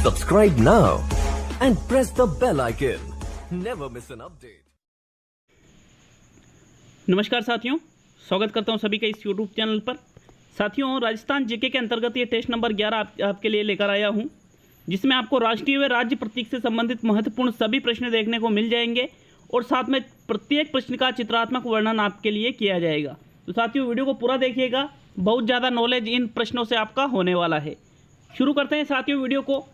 Subscribe now and press the bell icon. Never miss an update. नमस्कार साथियों, स्वागत करता हूं सभी का इस YouTube चैनल पर। साथियों, राजस्थान जीके के अंतर्गत ये टेस्ट नंबर 11 आपके लिए लेकर आया हूं, जिसमें आपको राष्ट्रीय व राज्य प्रतीक से संबंधित महत्वपूर्ण सभी प्रश्न देखने को मिल जाएंगे और साथ में प्रत्येक प्रश्न का चित्रात्मक वर्णन आपके लिए किया जाएगा। तो साथियों, वीडियो को पूरा देखिएगा, बहुत ज़्यादा नॉलेज इन प्रश्नों से आपका होने वाला है। शुरू करते हैं साथियों वीडियो को।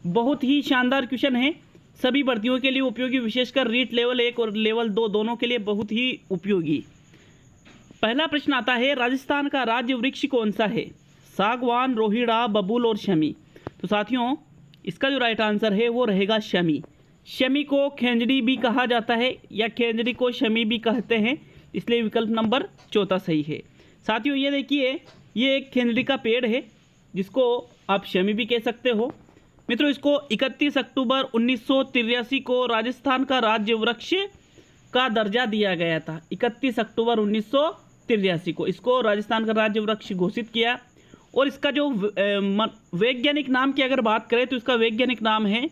बहुत ही शानदार क्वेश्चन है, सभी भर्तियों के लिए उपयोगी, विशेषकर रीट लेवल 1 और लेवल 2 दोनों के लिए बहुत ही उपयोगी। पहला प्रश्न आता है, राजस्थान का राज्य वृक्ष कौन सा है? सागवान, रोहिड़ा, बबूल और शमी। तो साथियों, इसका जो राइट आंसर है वो रहेगा शमी। शमी को खेंजड़ी भी कहा जाता है या खेंजड़ी को शमी भी कहते हैं, इसलिए विकल्प नंबर चौथा सही है। साथियों, ये देखिए, ये एक खेंजड़ी का पेड़ है जिसको आप शमी भी कह सकते हो। मित्रों, इसको 31 अक्टूबर 1983 को राजस्थान का राज्य वृक्ष का दर्जा दिया गया था। 31 अक्टूबर 1983 को इसको राजस्थान का राज्य वृक्ष घोषित किया। और इसका जो वैज्ञानिक नाम की अगर बात करें तो इसका वैज्ञानिक नाम है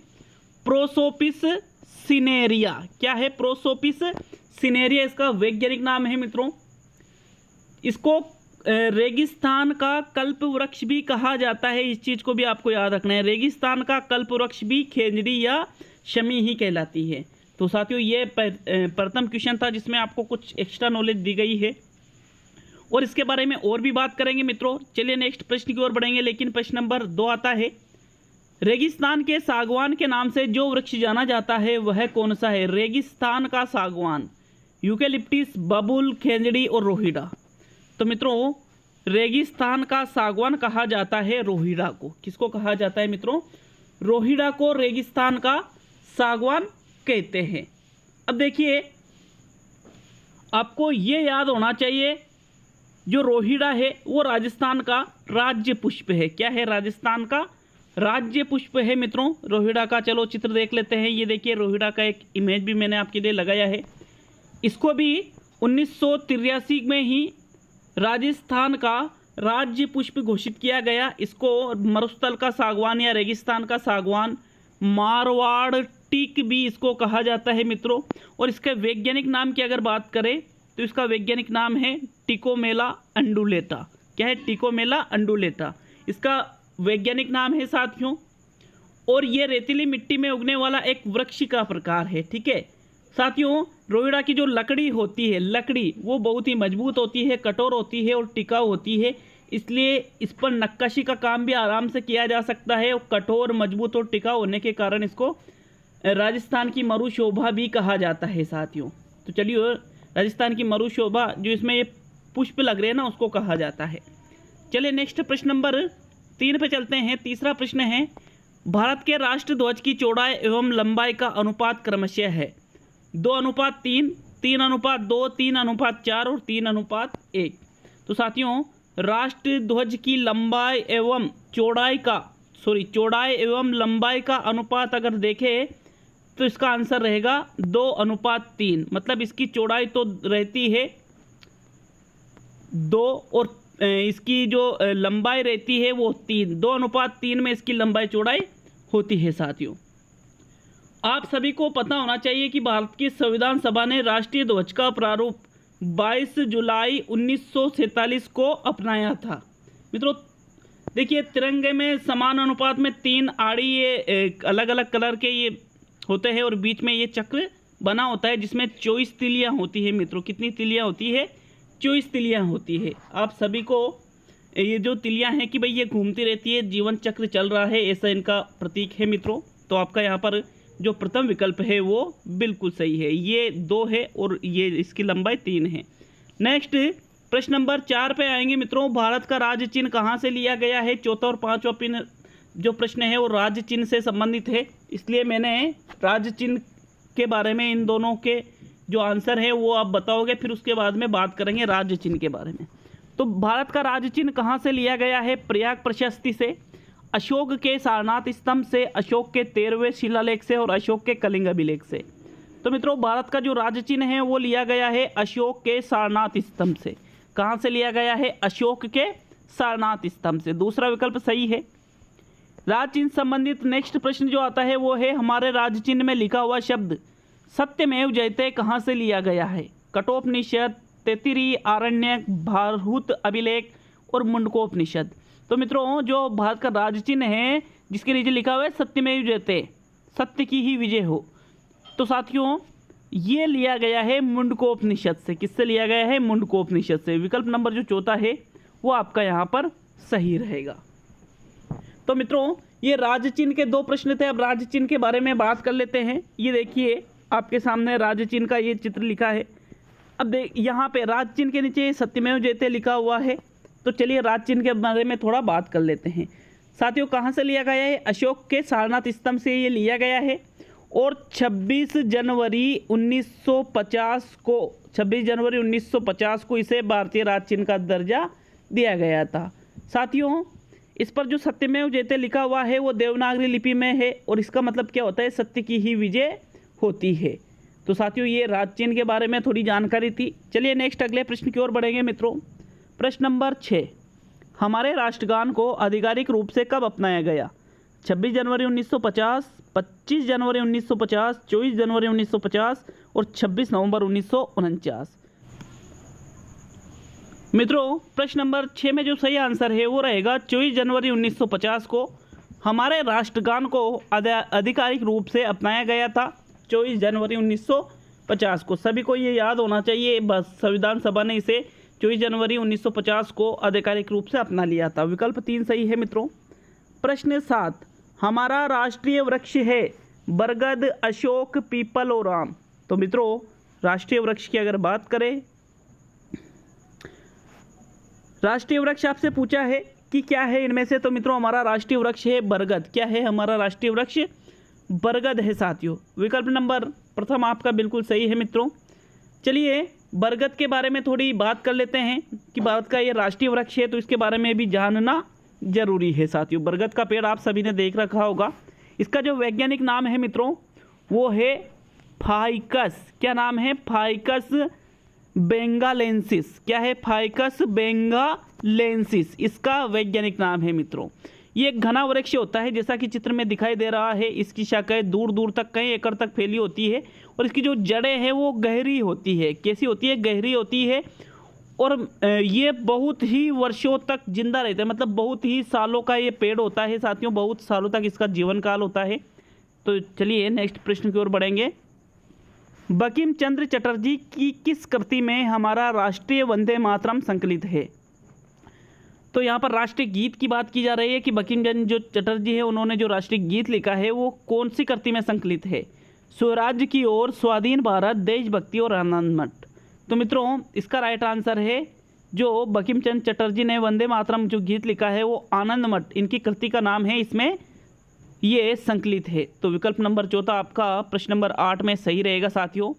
प्रोसोपिस सिनेरिया। क्या है? प्रोसोपिस सिनेरिया इसका वैज्ञानिक नाम है। मित्रों, इसको रेगिस्तान का कल्प वृक्ष भी कहा जाता है। इस चीज़ को भी आपको याद रखना है, रेगिस्तान का कल्प वृक्ष भी खेंजड़ी या शमी ही कहलाती है। तो साथियों, ये प्रथम क्वेश्चन था जिसमें आपको कुछ एक्स्ट्रा नॉलेज दी गई है और इसके बारे में और भी बात करेंगे। मित्रों, चलिए नेक्स्ट प्रश्न की ओर बढ़ेंगे, लेकिन प्रश्न नंबर 2 आता है, रेगिस्तान के सागवान के नाम से जो वृक्ष जाना जाता है वह कौन सा है? रेगिस्तान का सागवान, यूकेलिप्टिस, बबूल, खेंजड़ी और रोहिड़ा। तो मित्रों, रेगिस्तान का सागवान कहा जाता है रोहिड़ा को। किसको कहा जाता है मित्रों? रोहिड़ा को रेगिस्तान का सागवान कहते हैं। अब देखिए, आपको ये याद होना चाहिए, जो रोहिड़ा है वो राजस्थान का राज्य पुष्प है। क्या है? राजस्थान का राज्य पुष्प है मित्रों रोहिड़ा का। चलो चित्र देख लेते हैं। ये देखिए, रोहिड़ा का एक इमेज भी मैंने आपके लिए लगाया है। इसको भी 1983 में ही राजस्थान का राज्य पुष्प घोषित किया गया। इसको मरुस्थल का सागवान या रेगिस्तान का सागवान, मारवाड़ टीक भी इसको कहा जाता है मित्रों। और इसके वैज्ञानिक नाम की अगर बात करें तो इसका वैज्ञानिक नाम है टिकोमेला अंडुलेटा। क्या है? टिकोमेला अंडुलेटा इसका वैज्ञानिक नाम है साथियों। और ये रेतीली मिट्टी में उगने वाला एक वृक्ष का प्रकार है। ठीक है साथियों, रोहिड़ा की जो लकड़ी होती है, लकड़ी वो बहुत ही मजबूत होती है, कठोर होती है और टिकाऊ होती है, इसलिए इस पर नक्काशी का काम भी आराम से किया जा सकता है। और कठोर, मजबूत और टिकाऊ होने के कारण इसको राजस्थान की मरुशोभा भी कहा जाता है साथियों। तो चलिए, राजस्थान की मरुशोभा जो इसमें ये पुष्प लग रहे हैं ना, उसको कहा जाता है। चलिए नेक्स्ट प्रश्न नंबर 3 पे चलते हैं। तीसरा प्रश्न है, भारत के राष्ट्र ध्वज की चौड़ाई एवं लंबाई का अनुपात क्रमशः है 2:3, 3:2, 3:4 और 3:1। तो साथियों, राष्ट्र ध्वज की लंबाई एवं चौड़ाई एवं लंबाई का अनुपात अगर देखें तो इसका आंसर रहेगा 2:3। मतलब इसकी चौड़ाई तो रहती है 2 और इसकी जो लंबाई रहती है वो 3। 2:3 में इसकी लंबाई चौड़ाई होती है साथियों। आप सभी को पता होना चाहिए कि भारत की संविधान सभा ने राष्ट्रीय ध्वज का प्रारूप 22 जुलाई 1947 को अपनाया था। मित्रों देखिए, तिरंगे में समान अनुपात में 3 आड़ी ये अलग अलग कलर के ये होते हैं और बीच में ये चक्र बना होता है जिसमें 24 तिलियाँ होती है। मित्रों, कितनी तिलियाँ होती है? 24 तिलियाँ होती है। आप सभी को ये जो तिलियाँ हैं कि भाई ये घूमती रहती है, जीवन चक्र चल रहा है, ऐसा इनका प्रतीक है मित्रों। तो आपका यहाँ पर जो प्रथम विकल्प है वो बिल्कुल सही है। ये 2 है और ये इसकी लंबाई 3 है। नेक्स्ट प्रश्न नंबर 4 पे आएंगे मित्रों। भारत का राज्य चिन्ह कहाँ से लिया गया है? चौथा और पांचवा जो प्रश्न है वो राज्य चिन्ह से संबंधित है, इसलिए मैंने राज्य चिन्ह के बारे में, इन दोनों के जो आंसर है वो आप बताओगे, फिर उसके बाद में बात करेंगे राज्य चिन्ह के बारे में। तो भारत का राज्य चिन्ह कहाँ से लिया गया है? प्रयाग प्रशस्ति से, अशोक के सारनाथ स्तंभ से, अशोक के 13वें शिलालेख से और अशोक के कलिंग अभिलेख से। तो मित्रों, भारत का जो राज्य चिन्ह है वो लिया गया है अशोक के सारनाथ स्तंभ से। कहाँ से लिया गया है? अशोक के सारनाथ स्तंभ से। दूसरा विकल्प सही है। राज चिन्ह संबंधित नेक्स्ट प्रश्न जो आता है वो है हमारे राज चिन्ह में लिखा हुआ शब्द सत्यमेव जयते कहाँ से लिया गया है? कठोपनिषद, तैत्तिरीय आरण्यक, भारहूत अभिलेख और मुंडकोपनिषद। तो मित्रों जो भारत का राज चिन्ह है जिसके नीचे लिखा हुआ है सत्यमेव जयते, सत्य की ही विजय हो, तो साथियों ये लिया गया है मुंडकोपनिषद से। किससे लिया गया है? मुंडकोपनिषद से। विकल्प नंबर जो चौथा है वो आपका यहाँ पर सही रहेगा। तो मित्रों ये राज चिन्ह के दो प्रश्न थे। अब राज चिन्ह के बारे में बात कर लेते हैं। ये देखिए आपके सामने राज चिन्ह का ये चित्र लिखा है। अब यहाँ पे राज चिन्ह के नीचे सत्यमेव जयते लिखा हुआ है। तो चलिए राज चिन्ह के बारे में थोड़ा बात कर लेते हैं। साथियों कहाँ से लिया गया है? अशोक के सारनाथ स्तंभ से ये लिया गया है और 26 जनवरी 1950 को इसे भारतीय राज चिन्ह का दर्जा दिया गया था। साथियों इस पर जो सत्यमेव जयते लिखा हुआ है वो देवनागरी लिपि में है और इसका मतलब क्या होता है? सत्य की ही विजय होती है। तो साथियों ये राज चिन्ह के बारे में थोड़ी जानकारी थी। चलिए नेक्स्ट अगले प्रश्न की ओर बढ़ेंगे मित्रों। प्रश्न नंबर 6, हमारे राष्ट्रगान को आधिकारिक रूप से कब अपनाया गया? 26 जनवरी 1950, 25 जनवरी 1950, 24 जनवरी 1950 और 26 नवंबर 1949। मित्रों प्रश्न नंबर 6 में जो सही आंसर है वो रहेगा 24 जनवरी 1950 को हमारे राष्ट्रगान को आधिकारिक रूप से अपनाया गया था। 24 जनवरी 1950 को सभी को ये याद होना चाहिए। बस संविधान सभा ने इसे 24 जनवरी 1950 को आधिकारिक रूप से अपना लिया था। विकल्प 3 सही है मित्रों। प्रश्न 7, हमारा राष्ट्रीय वृक्ष है बरगद, अशोक, पीपल और आम। तो मित्रों राष्ट्रीय वृक्ष की अगर बात करें, राष्ट्रीय वृक्ष आपसे पूछा है कि क्या है इनमें से, तो मित्रों हमारा राष्ट्रीय वृक्ष है बरगद। क्या है हमारा राष्ट्रीय वृक्ष? बरगद है साथियों। विकल्प नंबर प्रथम आपका बिल्कुल सही है मित्रों। चलिए बरगद के बारे में थोड़ी बात कर लेते हैं कि भारत का ये राष्ट्रीय वृक्ष है तो इसके बारे में भी जानना जरूरी है साथियों। बरगद का पेड़ आप सभी ने देख रखा होगा। इसका जो वैज्ञानिक नाम है मित्रों वो है फाइकस। क्या नाम है? Ficus benghalensis. क्या है? फाइकस बेंगालेंसिस इसका वैज्ञानिक नाम है मित्रों। ये एक घना वृक्ष होता है जैसा कि चित्र में दिखाई दे रहा है। इसकी शाखाएं दूर दूर तक कई एकड़ तक फैली होती है और इसकी जो जड़ें हैं वो गहरी होती है। कैसी होती है? गहरी होती है। और ये बहुत ही वर्षों तक जिंदा रहता है, मतलब बहुत ही सालों का ये पेड़ होता है साथियों। बहुत सालों तक इसका जीवन काल होता है। तो चलिए नेक्स्ट प्रश्न की ओर बढ़ेंगे। बंकिम चंद्र चटर्जी की किस कृति में हमारा राष्ट्रीय वंदे मातरम संकलित है? तो यहाँ पर राष्ट्रीय गीत की बात की जा रही है कि बंकिम चंद्र जो चटर्जी है उन्होंने जो राष्ट्रीय गीत लिखा है वो कौन सी कृति में संकलित है? स्वराज्य की ओर, स्वाधीन भारत, देशभक्ति और आनंद मठ। तो मित्रों इसका राइट आंसर है जो बंकिम चंद्र चटर्जी ने वंदे मातरम जो गीत लिखा है वो आनंद मठ इनकी कृति का नाम है, इसमें ये संकलित है। तो विकल्प नंबर चौथा आपका प्रश्न नंबर 8 में सही रहेगा साथियों।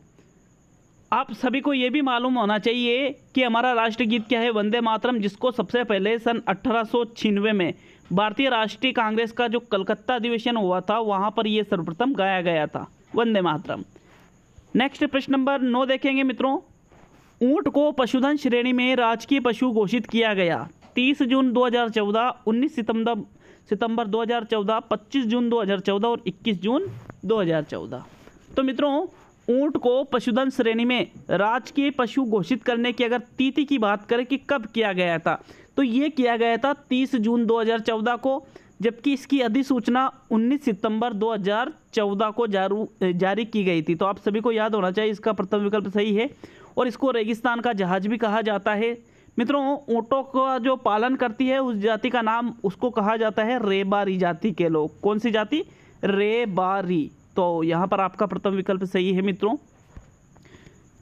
आप सभी को ये भी मालूम होना चाहिए कि हमारा राष्ट्रीय गीत क्या है? वंदे मातरम, जिसको सबसे पहले सन 1896 में भारतीय राष्ट्रीय कांग्रेस का जो कलकत्ता अधिवेशन हुआ था वहाँ पर ये सर्वप्रथम गाया गया था, वंदे मातरम। नेक्स्ट प्रश्न नंबर 9 देखेंगे मित्रों। ऊंट को पशुधन श्रेणी में राजकीय पशु घोषित किया गया 30 जून 2014, 19 सितंबर 2014, 25 जून 2014 और 21 जून 2014। तो मित्रों ऊंट को पशुधन श्रेणी में राजकीय पशु घोषित करने की अगर तिथि की बात करें कि कब किया गया था, तो ये किया गया था 30 जून 2014 को, जबकि इसकी अधिसूचना 19 सितंबर 2014 को जारी की गई थी। तो आप सभी को याद होना चाहिए इसका प्रथम विकल्प सही है। और इसको रेगिस्तान का जहाज भी कहा जाता है मित्रों। ऊँटों का जो पालन करती है उस जाति का नाम उसको कहा जाता है रेबारी जाति के लोग। कौन सी जाति? रेबारी। तो यहाँ पर आपका प्रथम विकल्प सही है मित्रों।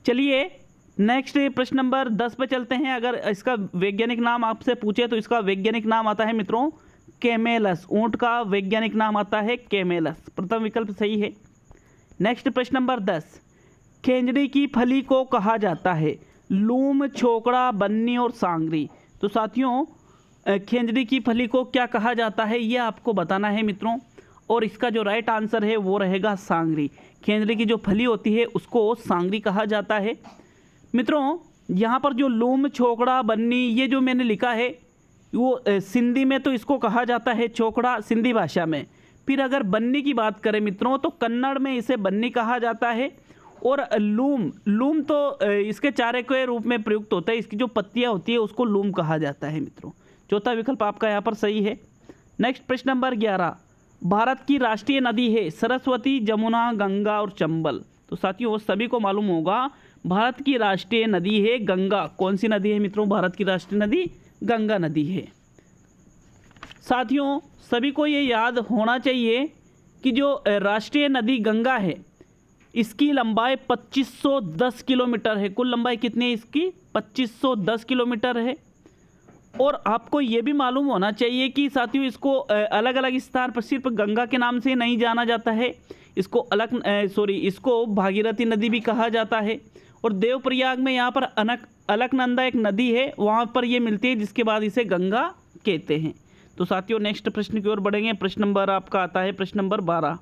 चलिए नेक्स्ट प्रश्न नंबर 10 पे चलते हैं। अगर इसका वैज्ञानिक नाम आपसे पूछे तो इसका वैज्ञानिक नाम आता है मित्रों कैमेलस। ऊंट का वैज्ञानिक नाम आता है कैमेलस। प्रथम विकल्प सही है। नेक्स्ट प्रश्न नंबर 10, खेजड़ी की फली को कहा जाता है लूम, छोकड़ा, बन्नी और सांगरी। तो साथियों खेजड़ी की फली को क्या कहा जाता है ये आपको बताना है मित्रों। और इसका जो राइट आंसर है वो रहेगा सांगरी। खेजड़ी की जो फली होती है उसको सांगरी कहा जाता है मित्रों। यहाँ पर जो लूम, छोकड़ा, बन्नी ये जो मैंने लिखा है वो सिंधी में तो इसको कहा जाता है चोकड़ा, सिंधी भाषा में। फिर अगर बन्नी की बात करें मित्रों तो कन्नड़ में इसे बन्नी कहा जाता है। और लूम तो इसके चारे के रूप में प्रयुक्त होता है, इसकी जो पत्तियां होती है उसको लूम कहा जाता है मित्रों। चौथा विकल्प आपका यहाँ पर सही है। नेक्स्ट प्रश्न नंबर 11, भारत की राष्ट्रीय नदी है सरस्वती, जमुना, गंगा और चंबल। तो साथियों सभी को मालूम होगा भारत की राष्ट्रीय नदी है गंगा। कौन सी नदी है मित्रों? भारत की राष्ट्रीय नदी गंगा नदी है। साथियों सभी को ये याद होना चाहिए कि जो राष्ट्रीय नदी गंगा है इसकी लंबाई 2510 किलोमीटर है। कुल लंबाई कितनी है इसकी? 2510 किलोमीटर है। और आपको ये भी मालूम होना चाहिए कि साथियों इसको अलग अलग स्थान पर सिर्फ गंगा के नाम से नहीं जाना जाता है, इसको इसको भागीरथी नदी भी कहा जाता है। और देवप्रयाग में यहाँ पर अलकनंदा एक नदी है, वहाँ पर ये मिलती है, जिसके बाद इसे गंगा कहते हैं। तो साथियों नेक्स्ट प्रश्न की ओर बढ़ेंगे। प्रश्न नंबर आपका आता है प्रश्न नंबर 12,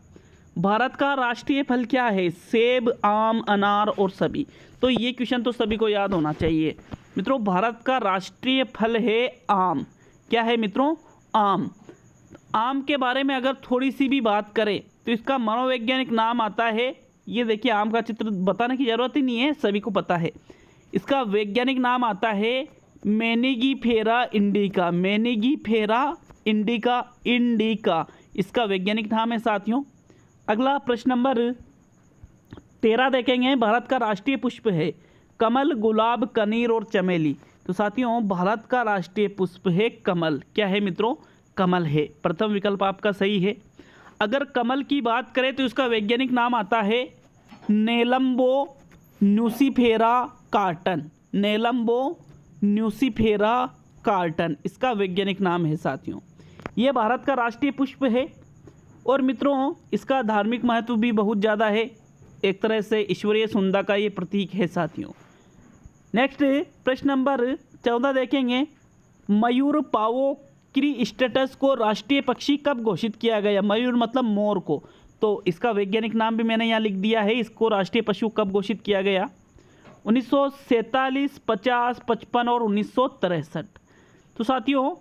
भारत का राष्ट्रीय फल क्या है? सेब, आम, अनार और सभी। तो ये क्वेश्चन तो सभी को याद होना चाहिए मित्रों। भारत का राष्ट्रीय फल है आम। क्या है मित्रों? आम। आम के बारे में अगर थोड़ी सी भी बात करें तो इसका मनोवैज्ञानिक नाम आता है, ये देखिए आम का चित्र बताने की ज़रूरत ही नहीं है, सभी को पता है। इसका वैज्ञानिक नाम आता है मैनिगीफेरा इंडिका। मैनिगीफेरा इंडिका इसका वैज्ञानिक नाम है साथियों। अगला प्रश्न नंबर 13 देखेंगे। भारत का राष्ट्रीय पुष्प है कमल, गुलाब, कनीर और चमेली। तो साथियों भारत का राष्ट्रीय पुष्प है कमल। क्या है मित्रों? कमल है। प्रथम विकल्प आपका सही है। अगर कमल की बात करें तो इसका वैज्ञानिक नाम आता है नेलम्बो न्यूसीफेरा कार्टन। नेलम्बो न्यूसीफेरा कार्टन इसका वैज्ञानिक नाम है साथियों। ये भारत का राष्ट्रीय पुष्प है। और मित्रों इसका धार्मिक महत्व भी बहुत ज़्यादा है, एक तरह से ईश्वरीय सुंदरता का ये प्रतीक है साथियों। नेक्स्ट प्रश्न नंबर 14 देखेंगे। मयूर पावो क्रीस्टेटस को राष्ट्रीय पक्षी कब घोषित किया गया? मयूर मतलब मोर को। तो इसका वैज्ञानिक नाम भी मैंने यहाँ लिख दिया है। इसको राष्ट्रीय पशु कब घोषित किया गया? 1947, 50, 55 और 1963। तो साथियों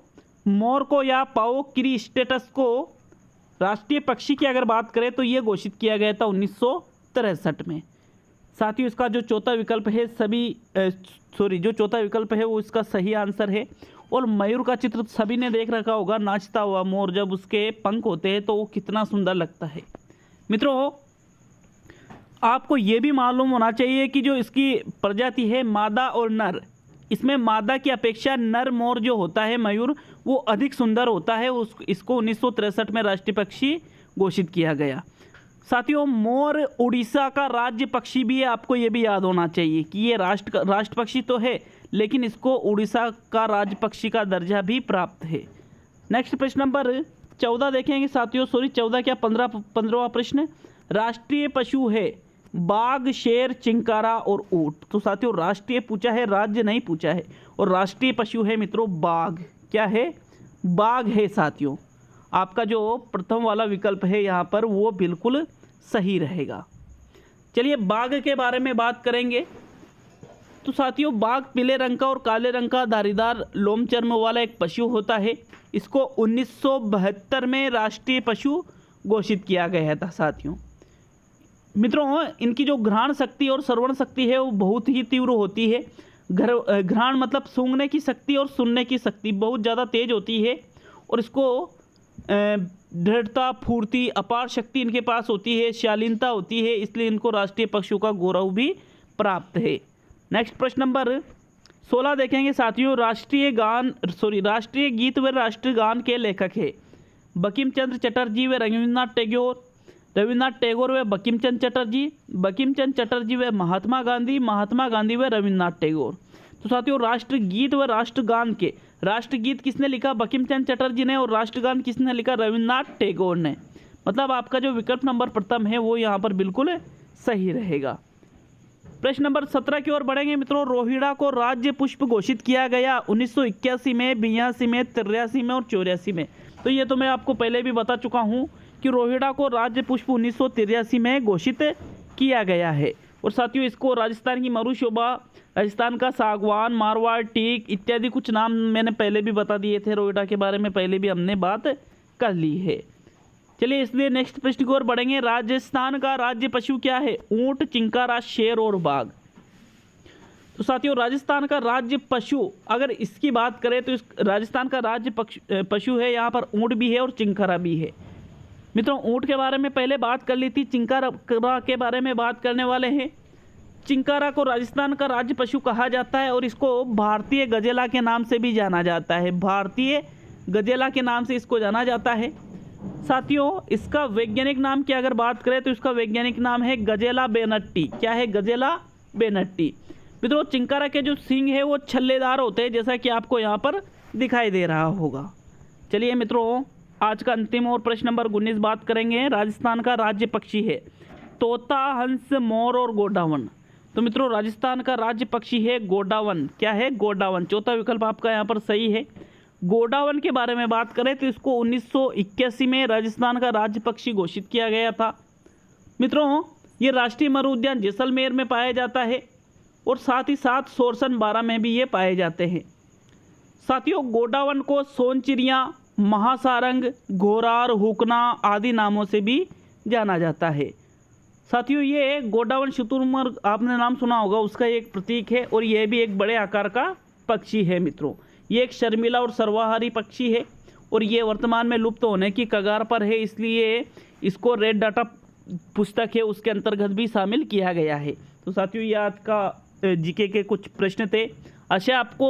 मोर को या पावो क्रीस्टेटस को राष्ट्रीय पक्षी की अगर बात करें तो ये घोषित किया गया था 1963 में। साथियों इसका जो चौथा विकल्प है जो चौथा विकल्प है वो इसका सही आंसर है। और मयूर का चित्र सभी ने देख रखा होगा, नाचता हुआ मोर, जब उसके पंख होते हैं तो वो कितना सुंदर लगता है। मित्रों आपको ये भी मालूम होना चाहिए कि जो इसकी प्रजाति है मादा और नर, इसमें मादा की अपेक्षा नर मोर जो होता है मयूर वो अधिक सुंदर होता है। इसको 1963 में राष्ट्रीय पक्षी घोषित किया गया। साथियों मोर उड़ीसा का राज्य पक्षी भी है। आपको ये भी याद होना चाहिए कि ये राष्ट्र पक्षी तो है लेकिन इसको उड़ीसा का राज्य पक्षी का दर्जा भी प्राप्त है। नेक्स्ट प्रश्न नंबर 14 देखेंगे साथियों। 14 क्या 15वां प्रश्न। राष्ट्रीय पशु है बाघ, शेर, चिंकारा और ऊंट। तो साथियों राष्ट्रीय पूछा है, राज्य नहीं पूछा है। और राष्ट्रीय पशु है मित्रों बाघ। क्या है? बाघ है साथियों। आपका जो प्रथम वाला विकल्प है यहाँ पर वो बिल्कुल सही रहेगा। चलिए बाघ के बारे में बात करेंगे। तो साथियों बाघ पीले रंग का और काले रंग का धारीदार लोम चर्म वाला एक पशु होता है। इसको 1972 में राष्ट्रीय पशु घोषित किया गया था साथियों। मित्रों इनकी जो घ्राण शक्ति और श्रवण शक्ति है वो बहुत ही तीव्र होती है। घ्राण मतलब सूंघने की शक्ति और सुनने की शक्ति बहुत ज़्यादा तेज होती है। और इसको दृढ़ता, फूर्ति, अपार शक्ति इनके पास होती है, शालीनता होती है, इसलिए इनको राष्ट्रीय पशु का गौरव भी प्राप्त है। नेक्स्ट प्रश्न नंबर 16 देखेंगे साथियों। राष्ट्रीय गीत व राष्ट्रगान के लेखक है बंकिम चंद्र चटर्जी व रविन्द्रनाथ टैगोर व बंकिम चंद्र चटर्जी व महात्मा गांधी व रविन्द्रनाथ टैगोर। तो साथियों राष्ट्रगीत व राष्ट्रगान के राष्ट्रगीत किसने लिखा? बंकिम चंद्र चटर्जी ने। और राष्ट्रगान किसने लिखा? रविन्द्रनाथ टैगोर ने। मतलब आपका जो विकल्प नंबर प्रथम है वो यहाँ पर बिल्कुल सही रहेगा। प्रश्न नंबर 17 की ओर बढ़ेंगे मित्रों। रोहिड़ा को राज्य पुष्प घोषित किया गया 1981 में, 82 में, 83 में और 84 में। तो ये तो मैं आपको पहले भी बता चुका हूँ कि रोहिड़ा को राज्य पुष्प 1983 में घोषित किया गया है। और साथियों इसको राजस्थान की मरुशोभा, राजस्थान का सागवान, मारवाड़ टीक इत्यादि कुछ नाम मैंने पहले भी बता दिए थे। रोइडा के बारे में पहले भी हमने बात कर ली है। चलिए इसलिए नेक्स्ट प्रश्न की ओर बढ़ेंगे। राजस्थान का राज्य पशु क्या है? ऊंट, चिंकारा, शेर और बाघ। तो साथियों राजस्थान का राज्य पशु अगर इसकी बात करें तो इस राजस्थान का राज्य पशु है, यहाँ पर ऊंट भी है और चिंकारा भी है। मित्रों ऊंट के बारे में पहले बात कर ली थी, चिंकारा के बारे में बात करने वाले हैं। चिंकारा को राजस्थान का राज्य पशु कहा जाता है और इसको भारतीय गजेला के नाम से भी जाना जाता है। भारतीय गजेला के नाम से इसको जाना जाता है। साथियों इसका वैज्ञानिक नाम की अगर बात करें तो इसका वैज्ञानिक नाम है गजेला बेनट्टी। क्या है? गजेला बेनट्टी। मित्रों चिंकारा के जो सींग है वो छल्लेदार होते हैं, जैसा कि आपको यहाँ पर दिखाई दे रहा होगा। चलिए मित्रों आज का अंतिम और प्रश्न नंबर 19 बात करेंगे। राजस्थान का राज्य पक्षी है तोता, हंस, मोर और गोडावन। तो मित्रों राजस्थान का राज्य पक्षी है गोडावन। क्या है? गोडावन। चौथा विकल्प आपका यहाँ पर सही है। गोडावन के बारे में बात करें तो इसको 1981 में राजस्थान का राज्य पक्षी घोषित किया गया था। मित्रों ये राष्ट्रीय मरु उद्यान जैसलमेर में पाया जाता है और साथ ही साथ सोरसन 12 में भी ये पाए जाते हैं। साथियों गोडावन को सोनचिड़िया, महासारंग, घोरार, हुकना आदि नामों से भी जाना जाता है। साथियों ये गोडावन शुतुरमुर्ग आपने नाम सुना होगा, उसका एक प्रतीक है और यह भी एक बड़े आकार का पक्षी है। मित्रों ये एक शर्मिला और सर्वाहारी पक्षी है और ये वर्तमान में लुप्त होने की कगार पर है, इसलिए इसको रेड डाटा पुस्तक है उसके अंतर्गत भी शामिल किया गया है। तो साथियों ये आज का जीके के कुछ प्रश्न थे। आशा आपको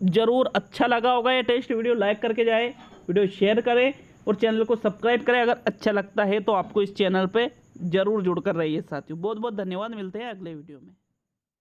जरूर अच्छा लगा होगा ये टेस्ट वीडियो। लाइक करके जाए, वीडियो शेयर करें और चैनल को सब्सक्राइब करें। अगर अच्छा लगता है तो आपको इस चैनल पे जरूर जुड़कर रहिए साथियों। बहुत बहुत धन्यवाद। मिलते हैं अगले वीडियो में।